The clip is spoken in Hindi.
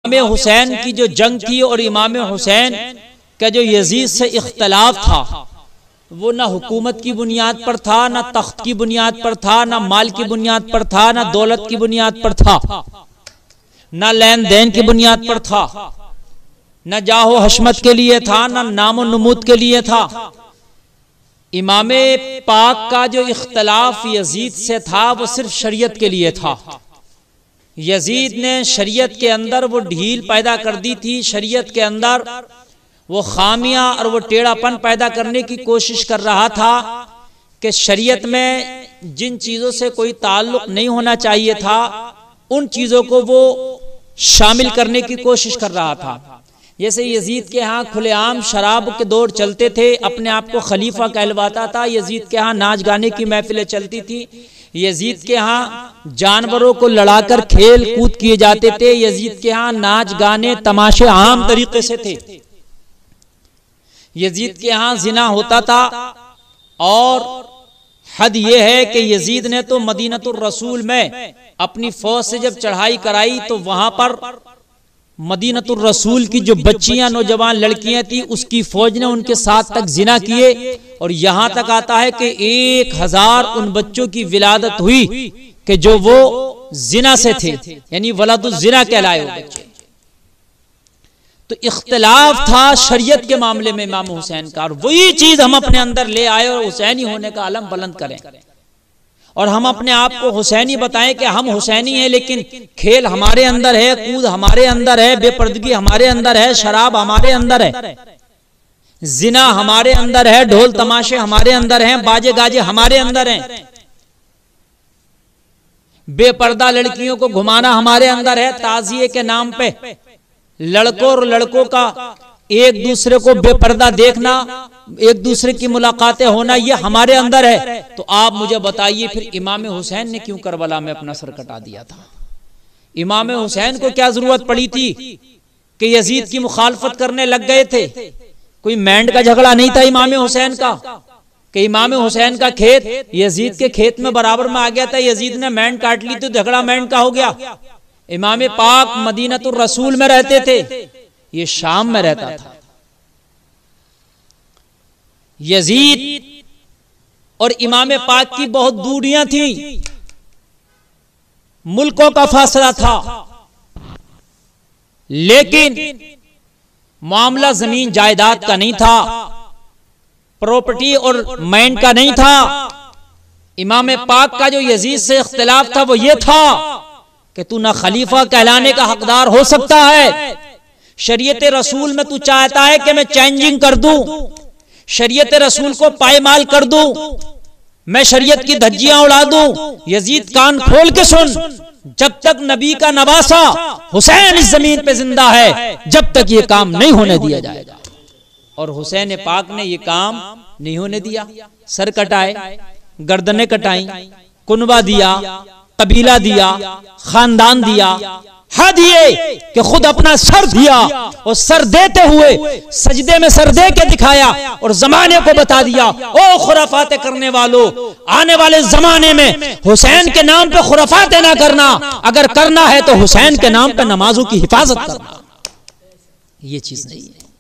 इमाम हुसैन की जो जंग थी और इमाम हुसैन का जो यजीद से इख्तलाफ था वो ना हुकूमत की बुनियाद पर था, ना तख्त की बुनियाद पर था, ना माल की बुनियाद पर था, ना दौलत की बुनियाद पर था, ना लेन देन की बुनियाद पर था, न जाहो हशमत के लिए था, ना नामो नमूद के लिए था। इमाम पाक का जो इख्तलाफ यजीद से था वो सिर्फ शरीयत के लिए था। यजीद ने शरीयत के अंदर वो ढील पैदा कर दी थी, शरीयत के अंदर वो खामियां और वो टेढ़ापन पैदा करने की कोशिश कर रहा था कि शरीयत में जिन चीज़ों से कोई ताल्लुक नहीं होना चाहिए था उन चीज़ों को वो शामिल करने की कोशिश कर रहा था। जैसे यजीद के यहाँ खुलेआम शराब के दौर चलते थे, अपने आप को खलीफा कहलवाता था। यजीद के यहाँ नाच गाने की महफिलें चलती थी। यजीद के यहाँ जानवरों को लड़ाकर खेल कूद किए जाते थे। यजीद के यहाँ नाच गाने तमाशे आम तरीके से थे। यजीद के यहाँ जिना होता था और हद यह है कि यजीद ने तो मदीनतुर रसूल में अपनी फौज से जब चढ़ाई कराई तो वहां पर मदीनतुर रसूल की जो बच्चियां नौजवान लड़कियां थी उसकी फौज ने उनके साथ तक जिना किए और यहां तक आता है कि 1000 उन बच्चों की विलादत हुई कि जो वो जिना से थे, यानी वलदुज जिना कहलाए वो बच्चे। तो इख्तिलाफ था शरीयत के मामले में इमाम हुसैन का, और वही चीज हम अपने अंदर ले आए और हुसैनी होने का आलम बुलंद करें और हम अपने आप को हुसैनी बताएं कि हम हुसैनी हैं, लेकिन खेल हमारे अंदर है, कूद हमारे अंदर है, बेपर्दगी हमारे अंदर है, शराब हमारे अंदर है, जिना हमारे अंदर है, ढोल तमाशे हमारे अंदर हैं, बाजे गाजे हमारे अंदर हैं, बेपर्दा लड़कियों को घुमाना हमारे अंदर है, ताजिए के नाम पे लड़कों और लड़कों का एक दूसरे को बेपर्दा देखना, एक दूसरे की मुलाकातें होना, ये हमारे अंदर है। तो आप मुझे बताइए फिर इमाम हुसैन ने क्यों करबला में अपना सर कटा दिया था? इमाम हुसैन को क्या जरूरत पड़ी थी कि यजीद की मुखालफत करने लग गए थे? कोई मैंड का झगड़ा नहीं था इमाम हुसैन का कि इमाम हुसैन का खेत यजीद के खेत में बराबर में आ गया था, यजीद ने मैंड काट ली तो झगड़ा मैंड का हो गया। इमाम पाक मदीनतुर रसूल में रहते थे, ये शाम में रहता था। यजीद और इमाम पाक की बहुत दूरियां थी, मुल्कों का फासला था, लेकिन मामला जमीन जायदाद का नहीं था, प्रॉपर्टी और मैंड का नहीं था। इमाम पाक का जो यजीद से इख्तिलाफ था वो ये था कि तू ना खलीफा कहलाने का हकदार हो सकता है, शरीयत रसूल में तू चाहता है कि मैं चेंजिंग कर दूं, शरीयत रसूल को पायमाल कर दूं, मैं शरीयत की धज्जियां उड़ा दूं। यजीद कान खोल के सुन, जब तक नबी का नवासा हुसैन इस जमीन पे जिंदा है जब तक ये काम नहीं होने दिया जाएगा। और हुसैन पाक ने ये काम नहीं होने दिया। सर कटाए, गर्दनें कटाई, कुनबा दिया, कबीला दिया, खानदान दिया, हद ये कि खुद अपना सर दिया और सर देते हुए सजदे में सर दे के दिखाया और जमाने को बता दिया, ओ खुराफाते करने वालों, आने वाले जमाने में हुसैन के नाम पे खुराफाते ना करना, अगर करना है तो हुसैन के नाम पे नमाजों की हिफाजत करना। ये चीज नहीं है।